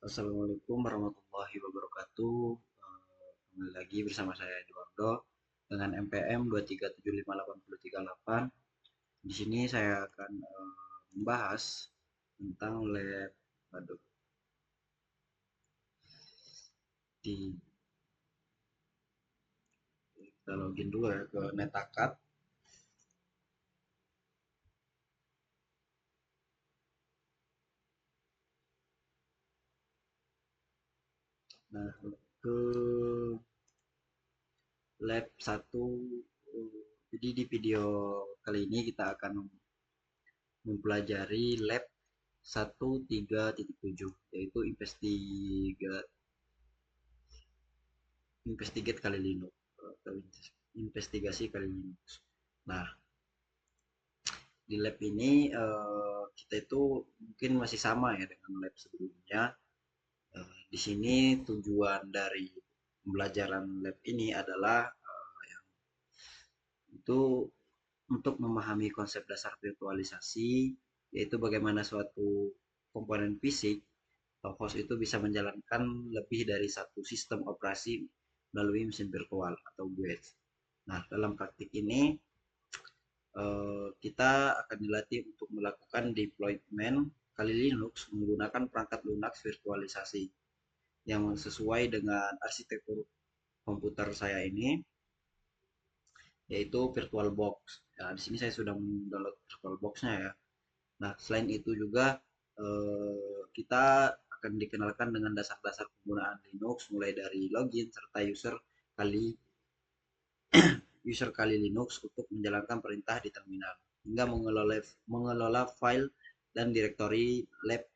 Assalamualaikum warahmatullahi wabarakatuh. Kembali lagi bersama saya Eduardo dengan MPM 2375838. Di sini saya akan membahas tentang lab. Aduh, di kita login dulu ya ke NetAcad. Nah, ke lab satu. Jadi di video kali ini kita akan mempelajari lab 13.7, yaitu investigate kali Linux, atau investigasi kali Linux. Nah, di lab ini kita itu mungkin masih sama ya dengan lab sebelumnya. Di sini tujuan dari pembelajaran lab ini adalah itu untuk memahami konsep dasar virtualisasi, yaitu bagaimana suatu komponen fisik atau host itu bisa menjalankan lebih dari satu sistem operasi melalui mesin virtual atau guest. Nah, dalam praktik ini kita akan dilatih untuk melakukan deployment kali Linux menggunakan perangkat Linux virtualisasi yang sesuai dengan arsitektur komputer saya ini, yaitu VirtualBox. Ya, di sini saya sudah mendownload VirtualBox-nya ya. Nah, selain itu juga kita akan dikenalkan dengan dasar-dasar penggunaan Linux mulai dari login serta user kali Linux untuk menjalankan perintah di terminal hingga mengelola file dan direktori lab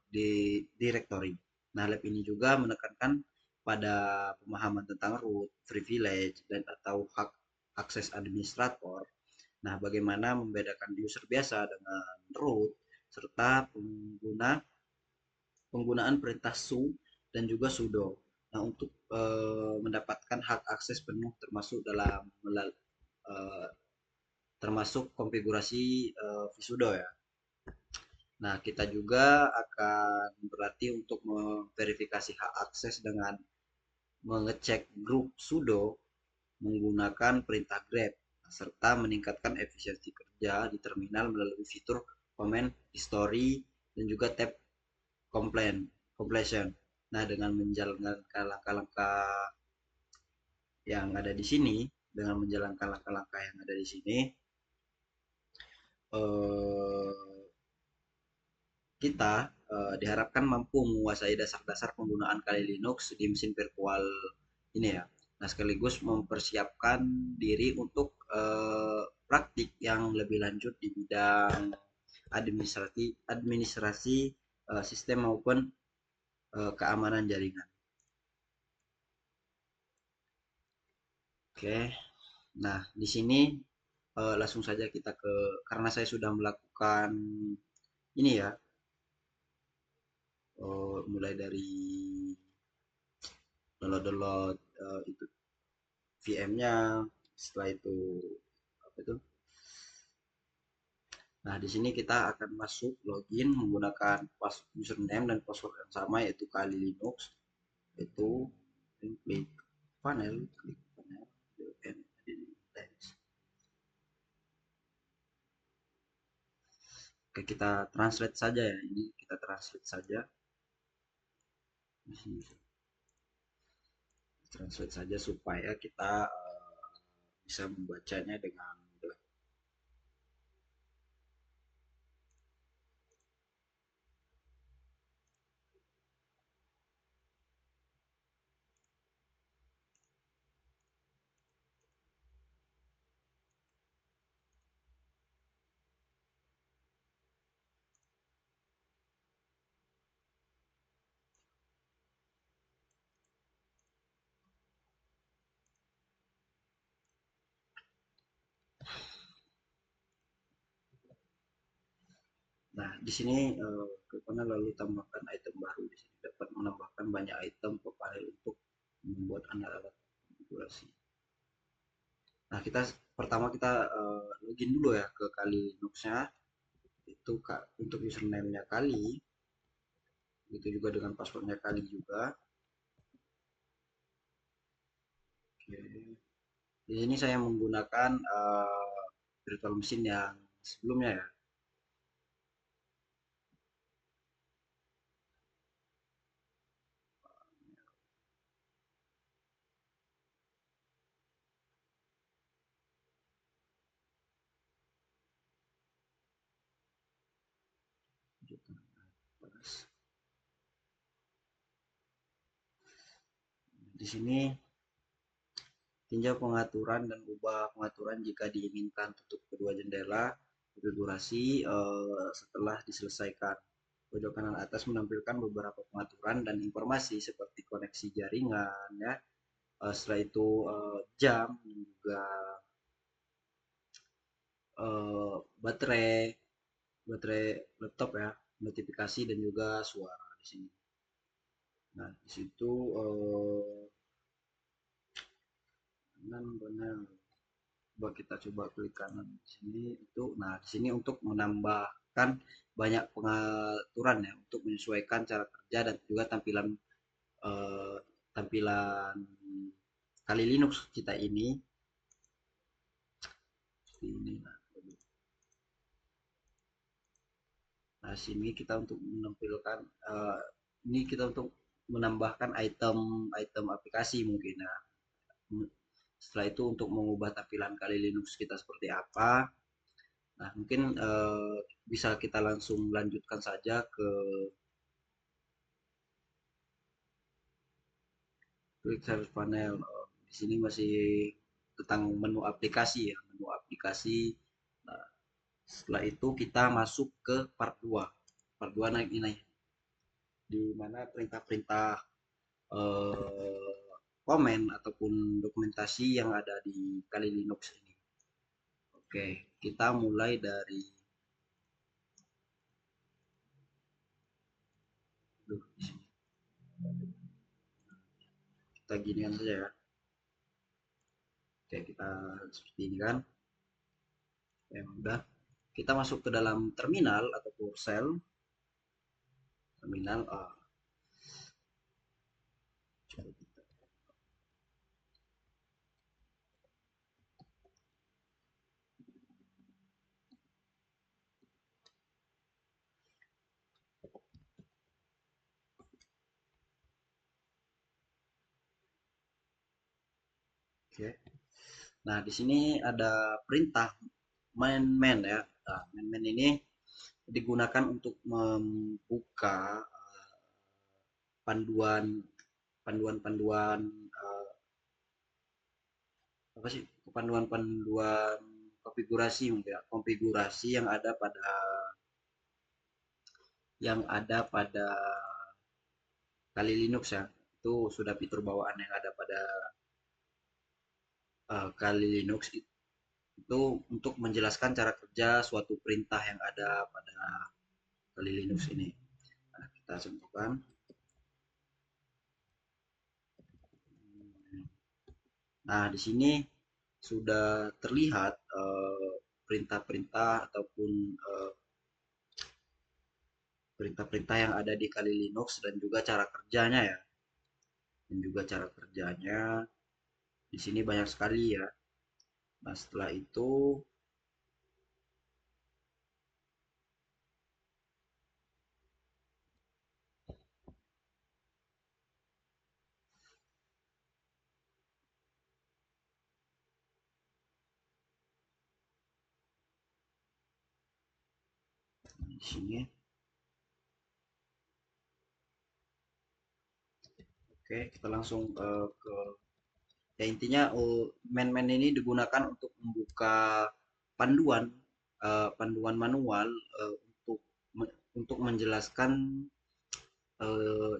di direktori. Nah, lab ini juga menekankan pada pemahaman tentang root, privilege, dan atau hak akses administrator. Nah, bagaimana membedakan user biasa dengan root serta penggunaan perintah su dan juga sudo. Nah, untuk mendapatkan hak akses penuh eh, termasuk konfigurasi visudo ya. Nah, kita juga akan berlatih untuk memverifikasi hak akses dengan mengecek grup sudo menggunakan perintah grep serta meningkatkan efisiensi kerja di terminal melalui fitur comment history dan juga tab completion. Nah, dengan menjalankan langkah-langkah yang ada di sini, dengan menjalankan langkah-langkah yang ada di sini, eh, kita diharapkan mampu menguasai dasar-dasar penggunaan kali Linux di mesin virtual ini ya. Nah, sekaligus mempersiapkan diri untuk praktik yang lebih lanjut di bidang administrasi sistem maupun keamanan jaringan. Oke, nah di sini langsung saja kita karena saya sudah melakukan ini ya, mulai dari download-download itu VM-nya, setelah itu apa itu. Nah, di sini kita akan masuk login menggunakan username dan password yang sama, yaitu kali Linux. Itu klik panel Oke, kita translate saja ya. Ini kita translate saja. Di sini translate saja supaya kita bisa membacanya dengan mudah. Nah, di sini ke panel lalu tambahkan item baru. Di sini dapat menambahkan banyak item ke panel untuk membuat alat-alat konfigurasi. Nah, pertama kita login dulu ya ke kali Linux-nya. Itu untuk username-nya kali Itu juga dengan passwordnya Kali juga. Oke. Di sini saya menggunakan virtual machine yang sebelumnya ya. Di sini tinjau pengaturan dan ubah pengaturan jika diinginkan, tutup kedua jendela, konfigurasi setelah diselesaikan. Pojok kanan atas menampilkan beberapa pengaturan dan informasi seperti koneksi jaringan ya. Setelah itu jam dan juga baterai baterai laptop ya, notifikasi dan juga suara di sini. Nah, di situ benar. Coba kita coba klik kanan di sini itu. Nah, di sini untuk menambahkan banyak pengaturan ya untuk menyesuaikan cara kerja dan juga tampilan eh, tampilan Kali Linux kita ini seperti ini. Nah, sini kita untuk menampilkan ini kita untuk menambahkan item aplikasi mungkin ya. Setelah itu untuk mengubah tampilan Kali Linux kita seperti apa. Nah, mungkin bisa kita langsung lanjutkan saja ke Quick Service Panel. Di sini masih tentang menu aplikasi ya, menu aplikasi. Nah, setelah itu kita masuk ke part 2. Part 2 naik ini di mana perintah-perintah komen ataupun dokumentasi yang ada di Kali Linux ini. Oke, kita mulai dari kita ginikan saja ya. Oke, kita seperti ini kan. Yang udah kita masuk ke dalam terminal atau PowerShell. Terminal coba kita. Oke. Nah, di sini ada perintah main ya. Nah, main ini digunakan untuk membuka panduan panduan-panduan apa sih? Panduan-panduan konfigurasi mungkin ya. Konfigurasi yang ada pada Kali Linux ya. Itu sudah fitur bawaan yang ada pada Kali Linux itu untuk menjelaskan cara kerja suatu perintah yang ada pada Kali Linux ini. Nah, kita contohkan. Nah, di sini sudah terlihat perintah-perintah ataupun perintah-perintah yang ada di Kali Linux dan juga cara kerjanya ya. Dan juga cara kerjanya di sini banyak sekali ya. Nah, setelah itu di sini oke, kita langsung ke ya intinya main-main ini digunakan untuk membuka panduan panduan manual untuk untuk menjelaskan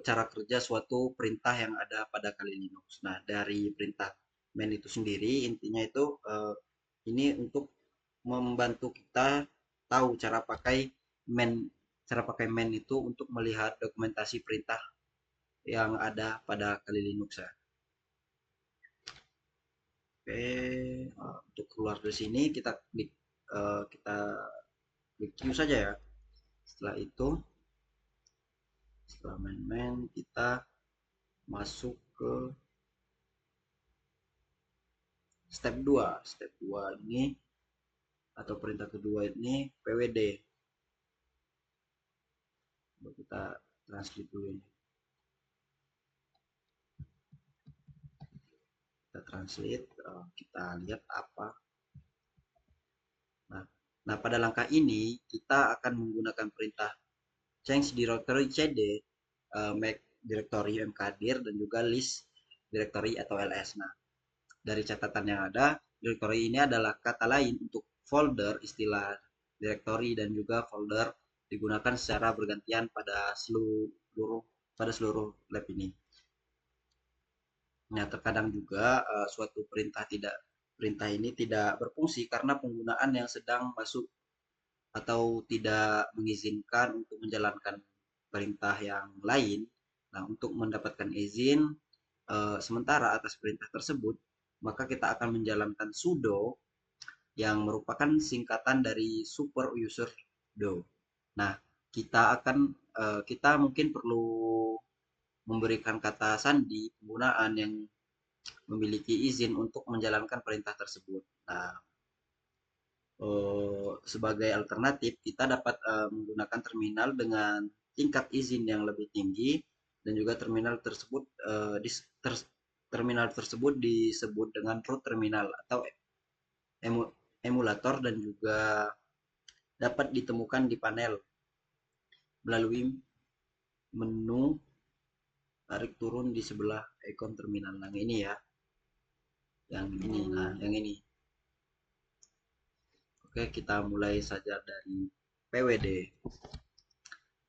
cara kerja suatu perintah yang ada pada Kali Linux. Nah, dari perintah main itu sendiri intinya itu ini untuk membantu kita tahu cara pakai main itu untuk melihat dokumentasi perintah yang ada pada Kali Linux ya. Oke, untuk keluar dari sini kita klik Q saja ya. Setelah itu Setelah main-main, kita masuk ke step 2. Step 2 ini atau perintah kedua ini PWD. Coba kita translate dulu ini. Kita translate, kita lihat apa. Nah, pada langkah ini kita akan menggunakan perintah change directory cd, make directory mkdir, dan juga list directory atau ls. Nah, dari catatan yang ada, directory ini adalah kata lain untuk folder, istilah directory, dan juga folder digunakan secara bergantian pada seluruh lab ini. Nah, terkadang juga suatu perintah ini tidak berfungsi karena penggunaan yang sedang masuk atau tidak mengizinkan untuk menjalankan perintah yang lain. Nah, untuk mendapatkan izin sementara atas perintah tersebut, maka kita akan menjalankan sudo yang merupakan singkatan dari super user do. Nah, kita mungkin perlu memberikan kata sandi penggunaan yang memiliki izin untuk menjalankan perintah tersebut. Nah, sebagai alternatif kita dapat menggunakan terminal dengan tingkat izin yang lebih tinggi, dan juga terminal tersebut disebut dengan root terminal atau emulator, dan juga dapat ditemukan di panel melalui menu tarik turun di sebelah ikon terminal yang ini ya, yang ini. Oke, kita mulai saja dari PWD.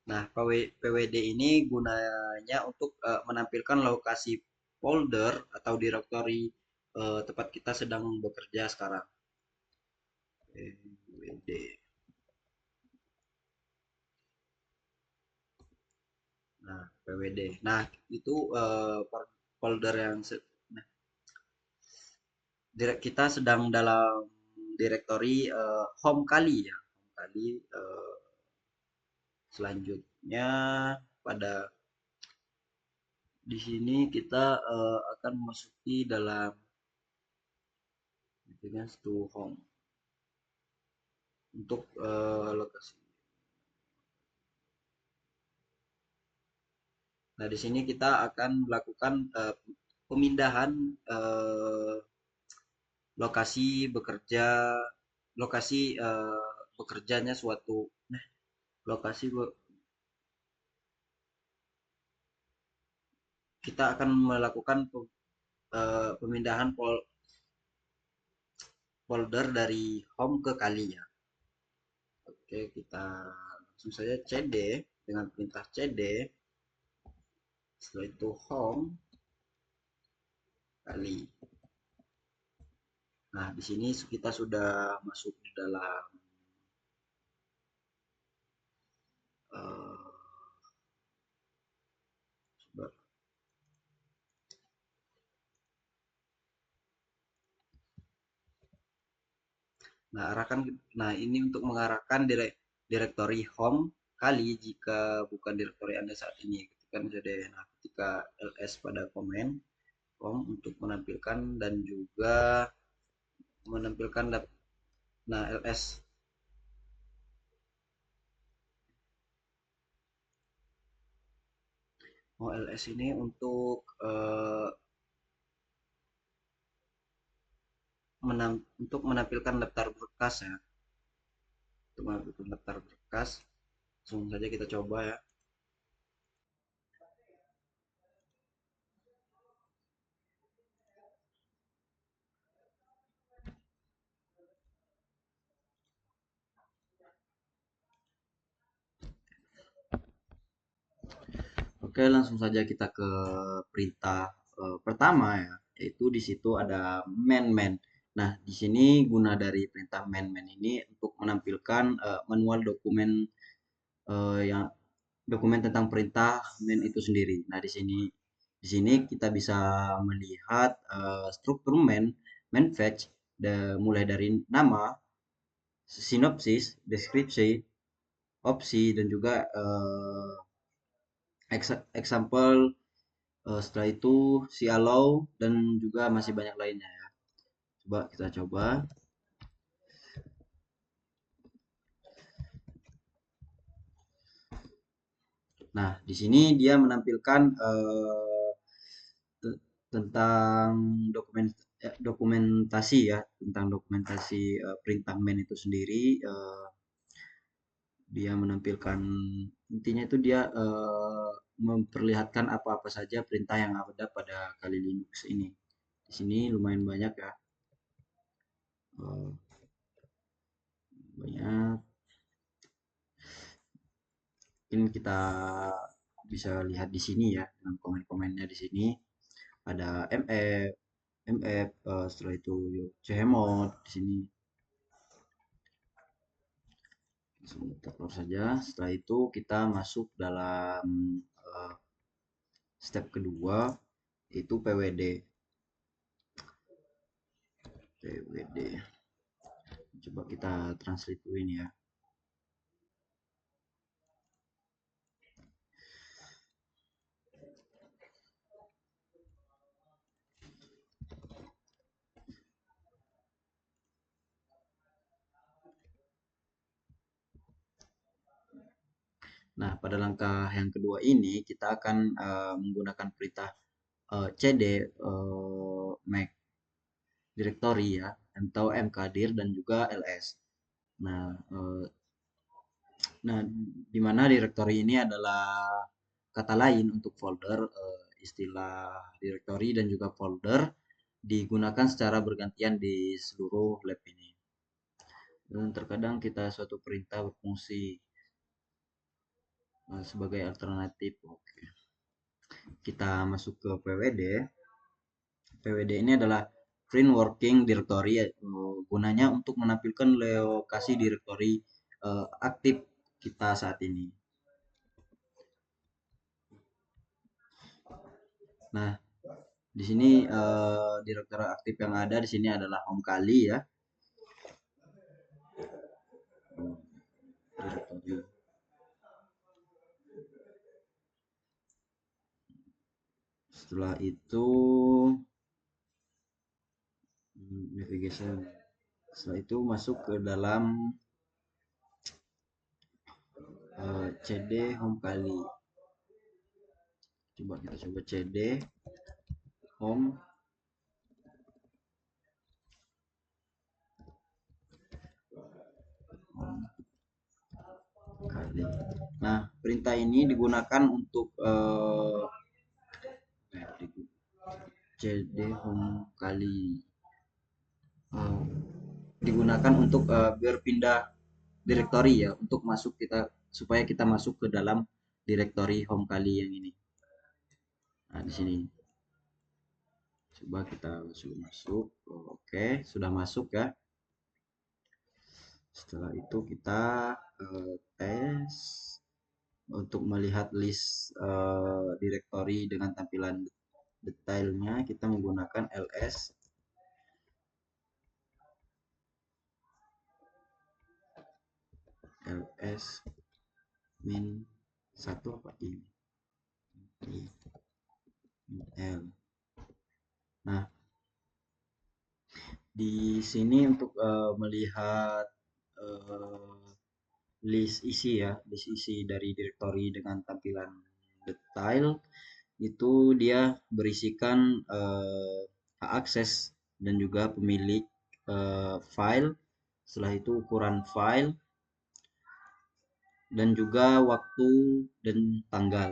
Nah, PWD ini gunanya untuk menampilkan lokasi folder atau directory tempat kita sedang bekerja sekarang. PWD. Nah, PWD. Nah, itu folder yang nah, kita sedang dalam directory home kali ya. Home kali selanjutnya pada di sini kita akan memasuki dalam to home untuk lokasi. Nah, di sini kita akan melakukan pemindahan lokasi bekerja lokasi bekerjanya suatu lokasi kita akan melakukan pemindahan folder dari home ke kali ya. Oke, kita langsung saja cd dengan perintah cd, setelah itu home kali. Nah, di sini kita sudah masuk di dalam nah, ini untuk mengarahkan directory home kali jika bukan directory Anda saat ini. Ketikkan cd. Nah, ketika ls pada komen home untuk menampilkan dan juga menampilkan nah ls ini untuk untuk menampilkan daftar berkas ya. Untuk menampilkan daftar berkas, langsung saja kita coba ya. Oke, langsung saja kita ke perintah pertama ya, yaitu di situ ada man. Nah, di sini guna dari perintah man ini untuk menampilkan manual yang dokumen tentang perintah man itu sendiri. Nah, di sini kita bisa melihat struktur man fetch, mulai dari nama, sinopsis, deskripsi, opsi, dan juga example. Setelah itu si allow dan juga masih banyak lainnya ya. Coba kita coba. Nah, di sini dia menampilkan tentang dokumentasi ya, tentang dokumentasi perintah main itu sendiri. Dia menampilkan, intinya itu dia memperlihatkan apa-apa saja perintah yang ada pada Kali Linux ini. Di sini lumayan banyak ya, banyak. Mungkin kita bisa lihat di sini ya, dengan komen-komennya di sini. Ada mf, setelah itu chmod di sini. Langsung kita close saja. Setelah itu kita masuk dalam step kedua, yaitu pwd. Coba kita translate dulu ini ya. Nah, pada langkah yang kedua ini kita akan menggunakan perintah cd make directory ya, atau mkdir dan juga ls. Nah, di mana directory ini adalah kata lain untuk folder. Istilah directory dan juga folder digunakan secara bergantian di seluruh lab ini. Dan terkadang kita suatu perintah berfungsi sebagai alternatif. Oke. Kita masuk ke pwd. PWD ini adalah Print Working Directory, gunanya untuk menampilkan lokasi directory aktif kita saat ini. Nah, di sini directory aktif yang ada di sini adalah home kali ya. Directory. Setelah itu navigation. Setelah itu masuk ke dalam cd home kali. Coba kita coba cd home kali. Nah, perintah ini digunakan untuk cd home kali, digunakan untuk berpindah directory ya, untuk masuk kita, supaya kita masuk ke dalam directory home kali yang ini. Nah, di sini coba kita masuk. Oke, sudah masuk ya. Setelah itu kita tes untuk melihat list directory dengan tampilan detailnya. Kita menggunakan ls min 1 apa ini l. Nah, di sini untuk melihat list isi ya, list isi dari directory dengan tampilan detail, itu dia berisikan hak akses dan juga pemilik file. Setelah itu ukuran file dan juga waktu dan tanggal.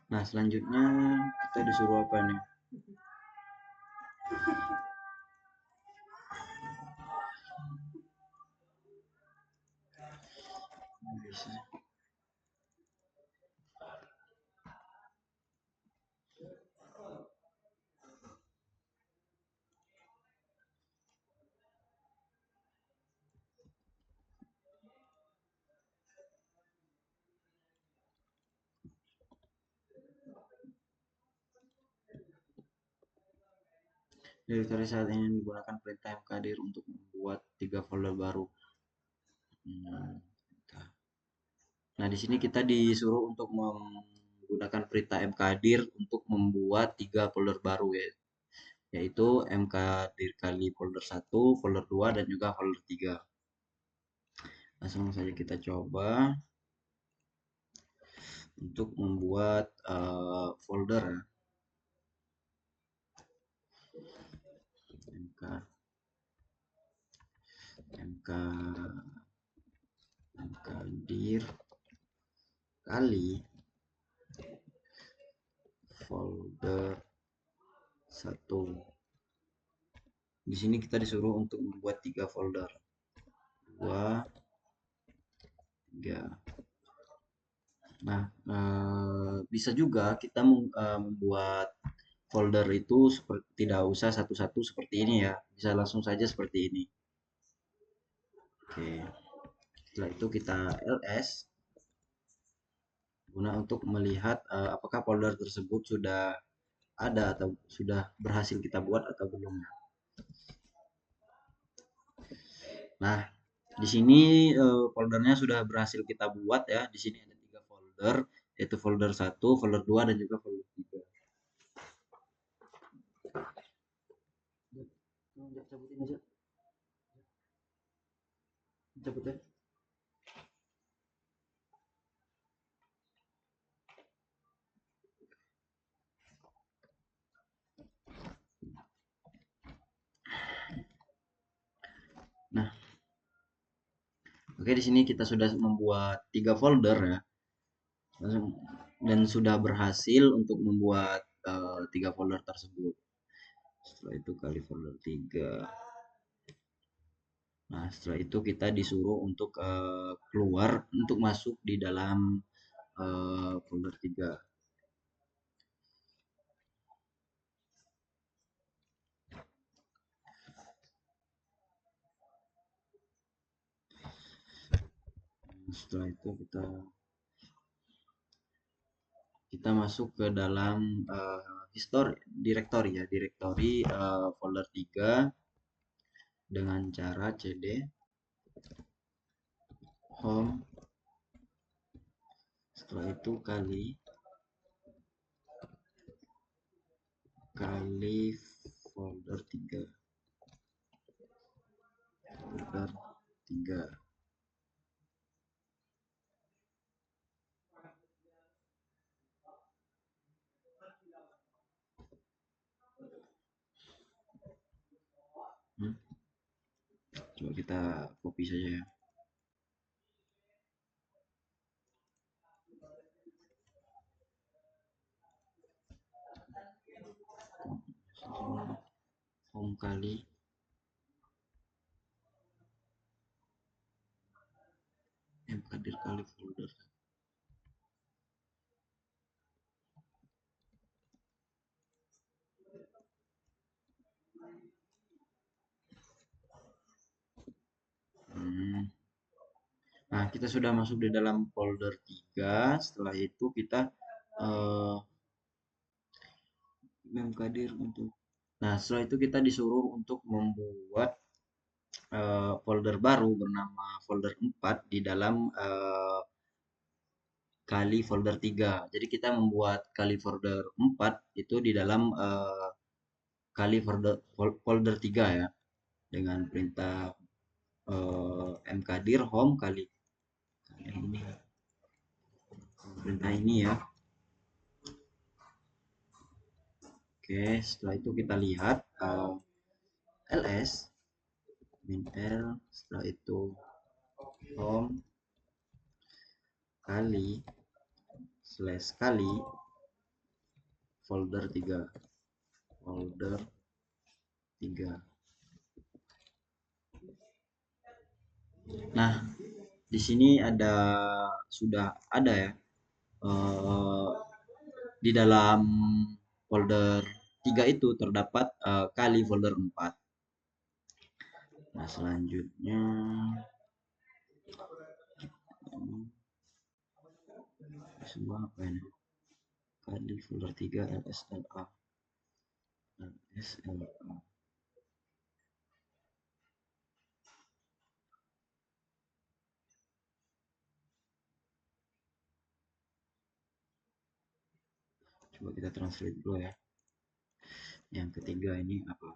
Nah, selanjutnya kita disuruh apa nih? Bisa. Directory saat ini menggunakan perintah mkdir untuk membuat 3 folder baru. Nah, di sini kita disuruh untuk menggunakan perintah mkdir untuk membuat 3 folder baru ya, yaitu mkdir kali folder 1, folder 2, dan juga folder 3. Langsung saja kita coba untuk membuat folder ya. mk mk mkdir kali folder 1. Di sini kita disuruh untuk membuat 3 folder. 2, 3. Nah, bisa juga kita membuat folder itu tidak usah satu-satu seperti ini ya. Bisa langsung saja seperti ini. Oke. Setelah itu kita ls guna untuk melihat apakah folder tersebut sudah ada atau sudah berhasil kita buat atau belum. Nah, di sini foldernya sudah berhasil kita buat ya. Di sini ada 3 folder, yaitu folder 1, folder 2, dan juga folder 3. Cabutin aja. Cabut ya. Nah, oke, di sini kita sudah membuat 3 folder ya. Dan sudah berhasil untuk membuat 3 folder tersebut. Setelah itu kali folder 3. Nah, setelah itu kita disuruh untuk keluar untuk masuk di dalam folder 3. Setelah itu kita masuk ke dalam direktori ya, direktori folder 3 dengan cara cd home, setelah itu kali folder 3. Folder 3. Coba kita copy saja ya. Home kali mkdir kali folder. Nah, kita sudah masuk di dalam folder 3. Setelah itu kita mkdir untuk. Nah, setelah itu kita disuruh untuk membuat folder baru bernama folder 4 di dalam kali folder 3. Jadi kita membuat kali folder 4 itu di dalam kali folder 3 ya, dengan perintah mkdir home kali ini, perintah ini ya. Oke, setelah itu kita lihat ls min l, setelah itu home kali slash kali folder 3. Folder 3. Nah, di sini sudah ada ya di dalam folder 3 itu terdapat kali folder 4. Nah, selanjutnya semua apa ini? Kali folder 3 lsla. Coba kita translate dulu ya. Yang ketiga ini apa?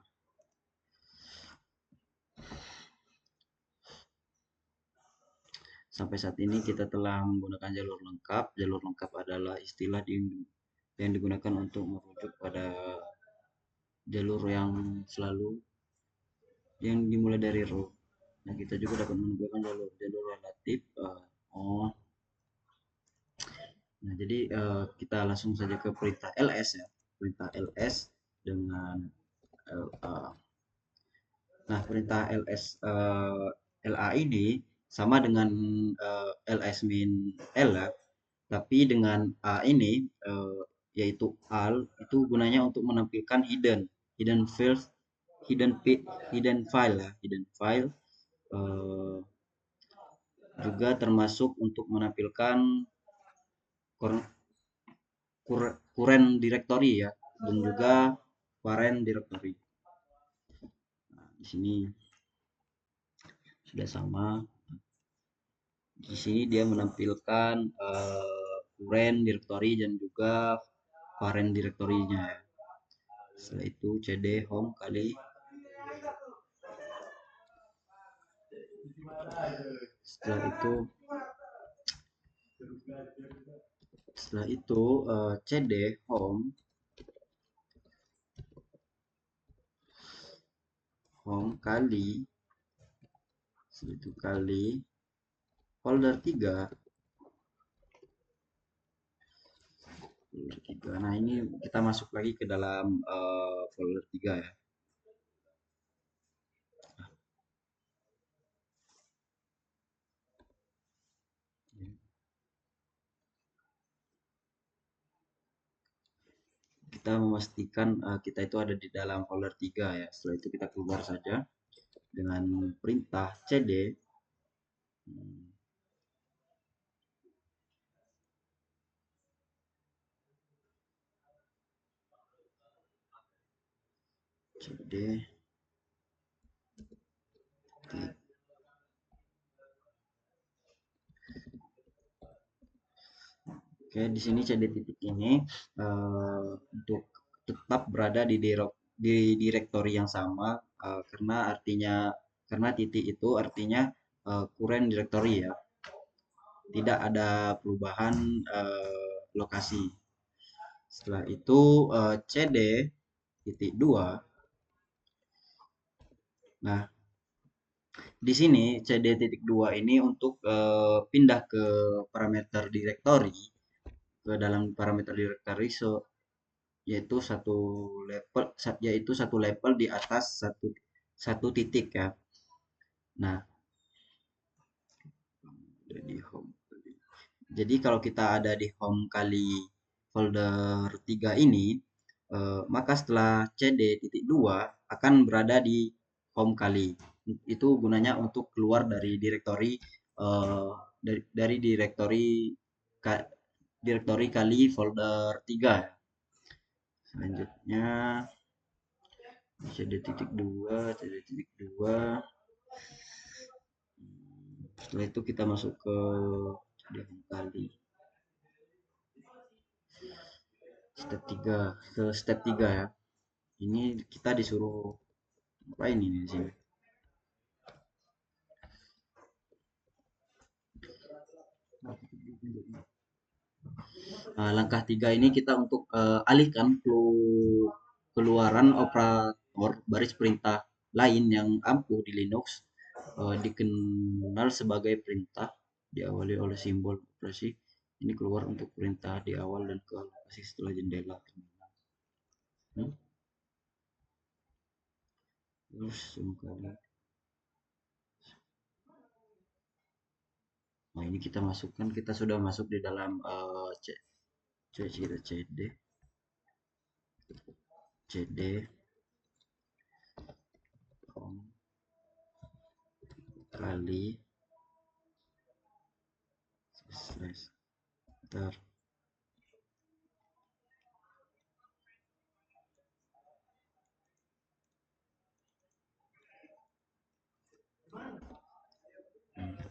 Sampai saat ini kita telah menggunakan jalur lengkap. Jalur lengkap adalah istilah yang digunakan untuk merujuk pada jalur yang selalu yang dimulai dari root. Nah, kita juga dapat menggunakan jalur relatif. Oh, nah jadi kita langsung saja ke perintah ls ya. Perintah ls dengan LA. Nah, perintah LA ini sama dengan ls min L ya, tapi dengan A ini yaitu al itu gunanya untuk menampilkan hidden files, hidden file ya, hidden file eh, juga termasuk untuk menampilkan current directory ya, dan juga parent directory. Nah, di sini sudah sama. Di sini dia menampilkan current directory dan juga parent directory-nya ya. Setelah itu cd home kali setelah itu cd home kali setelah itu kali folder 3. Nah, ini kita masuk lagi ke dalam folder 3 ya. Kita memastikan kita itu ada di dalam folder 3 ya. Setelah itu kita keluar saja dengan perintah cd cd. Oke, di sini cd titik ini untuk tetap berada di direktori yang sama karena titik itu artinya current directory ya. Tidak ada perubahan lokasi. Setelah itu cd titik 2. Nah, di sini cd.2 ini untuk pindah ke parameter directory, ke dalam parameter directory yaitu satu level di atas satu titik ya. Nah, di home. Jadi kalau kita ada di home kali folder 3 ini, maka setelah cd.2 akan berada di home kali. Itu gunanya untuk keluar dari direktori dari direktori kali folder 3 ya. Selanjutnya cd.2 cd.2. Setelah itu kita masuk ke home kali step 3 ya. Ini kita disuruh apa ini di sini? Nah, langkah 3 ini kita untuk alihkan keluaran operator baris perintah lain yang ampuh di Linux dikenal sebagai perintah diawali oleh simbol operasi. Ini keluar untuk perintah di awal dan ke lokasi setelah jendela. Hmm? Terus nah, ini kita masukkan, kita sudah masuk di dalam cd kali slash enter.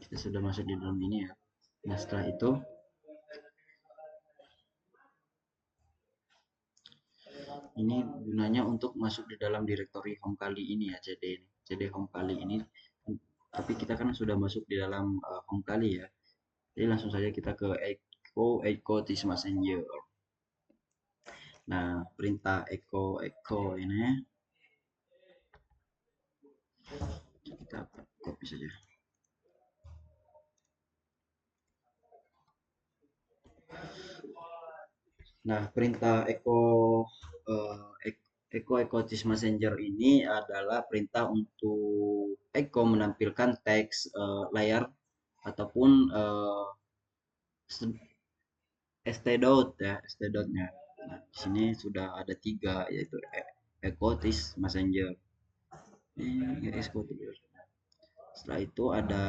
Kita sudah masuk di dalam ini ya. Nah, setelah itu Ini gunanya untuk masuk di dalam directory home kali ini ya, CD home kali ini. Tapi kita kan sudah masuk di dalam home kali ya. Jadi langsung saja kita ke echo this messenger. Nah, perintah echo ini kita copy saja. Nah, perintah echo this messenger ini adalah perintah untuk echo menampilkan teks layar ataupun stdot ya, stdotnya. Nah, di sini sudah ada tiga, yaitu echo this messenger. Ini echo. Setelah itu ada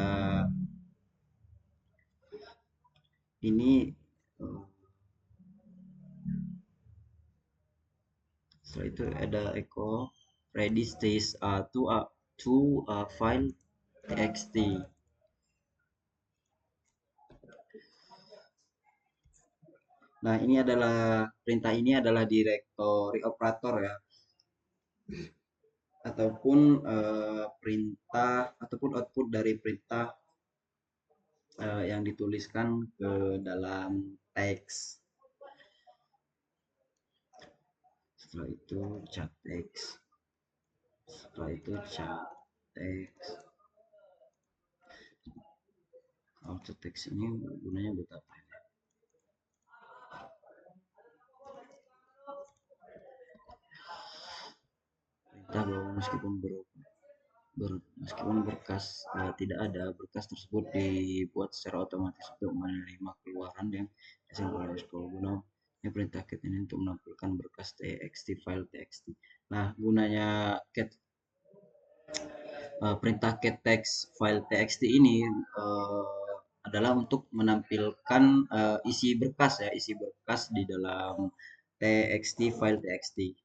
ini eh, setelah itu ada echo ready stage to file txt. Nah, ini adalah perintah ini adalah directory operator ya, ataupun perintah ataupun output dari perintah yang dituliskan ke dalam teks. Setelah itu chat teks. Setelah itu chat teks. Chat teks ini gunanya buat apa? Perintah bahwa meskipun berkas tidak ada, berkas tersebut dibuat secara otomatis untuk menerima keluaran yang disimpan oleh guna perintah cat ini untuk menampilkan berkas txt file txt. Nah, gunanya perintah cat text file txt ini adalah untuk menampilkan isi berkas ya, isi berkas di dalam txt file txt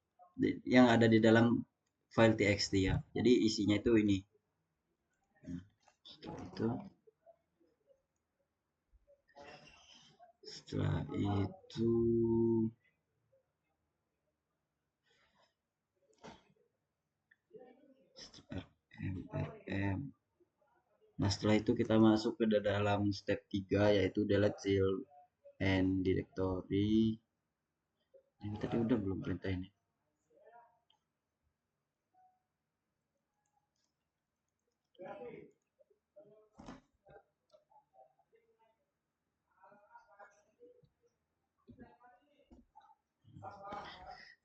yang ada di dalam file txt ya. Jadi isinya itu ini. Nah, setelah itu rm. Nah, setelah itu kita masuk ke dalam step 3 yaitu delete file and directory. Ini tadi udah belum perintah ini.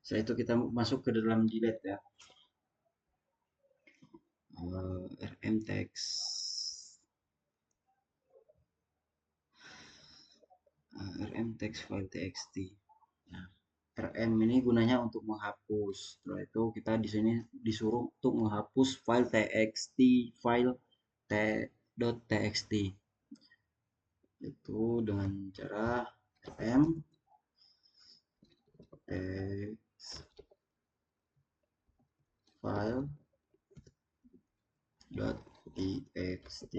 Setelah itu kita masuk ke dalam delete ya. Rm text rm text file txt. Nah, rm ini gunanya untuk menghapus. Setelah itu kita di sini disuruh untuk menghapus file txt file t.txt itu dengan cara rm text file .txt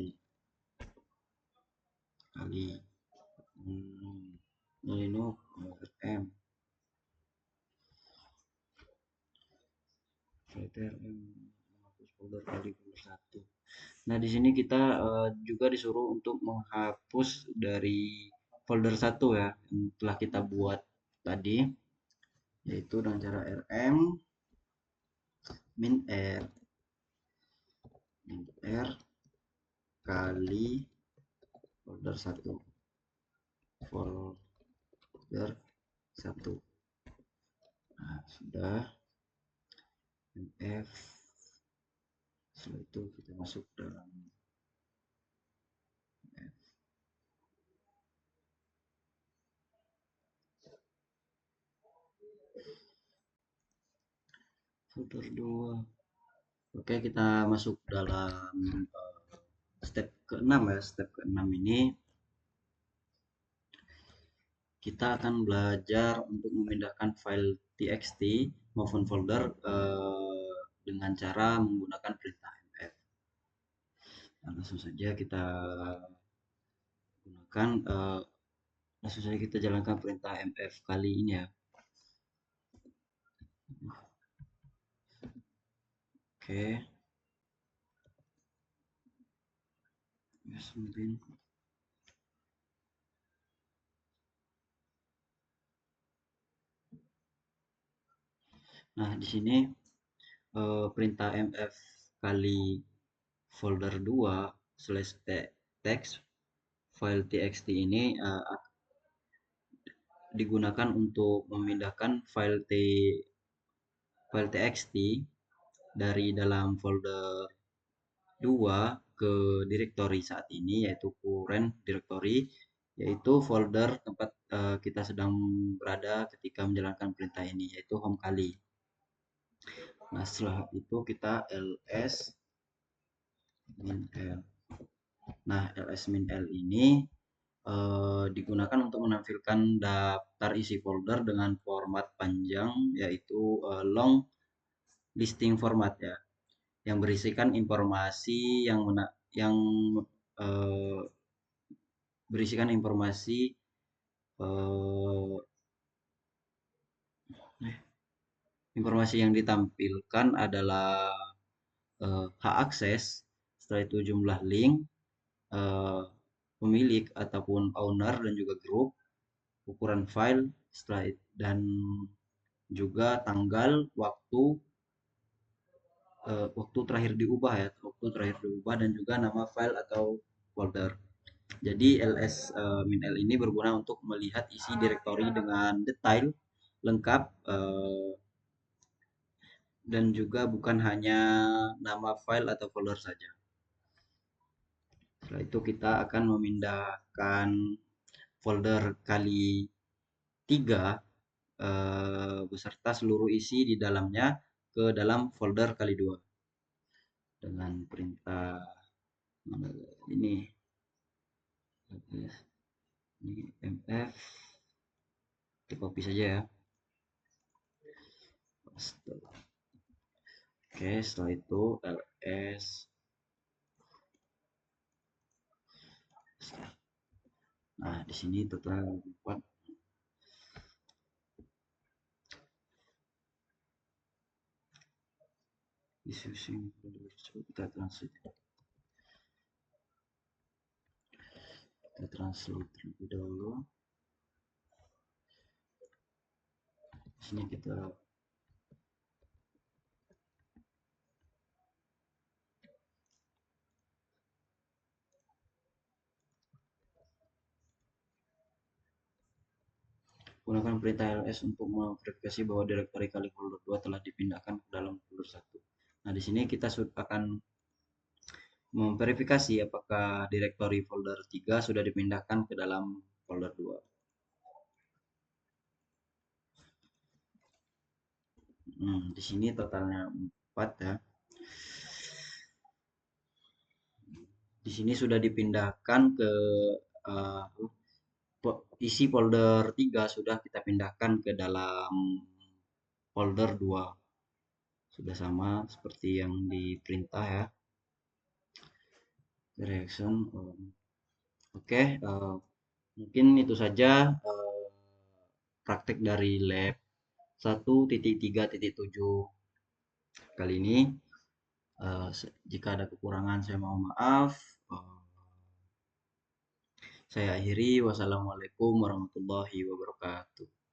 kali ini rm menghapus folder kali 1. Nah, di sini kita juga disuruh untuk menghapus dari folder 1 ya yang telah kita buat tadi, yaitu dengan cara rm min r kali folder 1 folder 1. Nah, sudah mf. Setelah itu kita masuk dalam folder 2. Oke, kita masuk dalam step ke-6 ya. Step ke-6 ini kita akan belajar untuk memindahkan file txt maupun folder dengan cara menggunakan perintah mf. Nah, langsung saja kita gunakan langsung saja kita jalankan perintah mf kali ini ya. Oke, yes, mungkin. Nah, di sini perintah mf kali folder 2 slash text file txt ini digunakan untuk memindahkan file txt dari dalam folder 2 ke direktori saat ini, yaitu current directory, yaitu folder tempat kita sedang berada ketika menjalankan perintah ini, yaitu home kali. Nah, setelah itu kita ls min l. Nah, ls min l ini digunakan untuk menampilkan daftar isi folder dengan format panjang, yaitu long listing format ya, yang berisikan informasi yang eh, berisikan eh, informasi yang ditampilkan adalah hak akses, setelah itu jumlah link, eh, pemilik ataupun owner dan juga grup, ukuran file, setelah itu, dan juga tanggal, waktu terakhir diubah ya, waktu terakhir diubah, dan juga nama file atau folder. Jadi ls min l ini berguna untuk melihat isi direktori dengan detail, lengkap, dan juga bukan hanya nama file atau folder saja. Setelah itu kita akan memindahkan folder kali 3 beserta seluruh isi di dalamnya ke dalam folder kali 2 dengan perintah ini mf, kita copy saja ya. Oke, setelah itu ls. Nah, di sini total 4. Kita translate terlebih dahulu. Di sini kita gunakan perintah ls untuk memverifikasi bahwa direktori kali folder 2 telah dipindahkan ke dalam folder 1. Nah, di sini kita akan memverifikasi apakah direktori folder 3 sudah dipindahkan ke dalam folder 2. Di sini totalnya 4 ya. Di sini sudah dipindahkan ke uh, isi folder 3 sudah kita pindahkan ke dalam folder 2. Sudah sama seperti yang diperintah ya. Direction. Oke, mungkin itu saja praktek dari lab 1.3.7 kali ini. Jika ada kekurangan saya mohon maaf. Saya akhiri. Wassalamualaikum warahmatullahi wabarakatuh.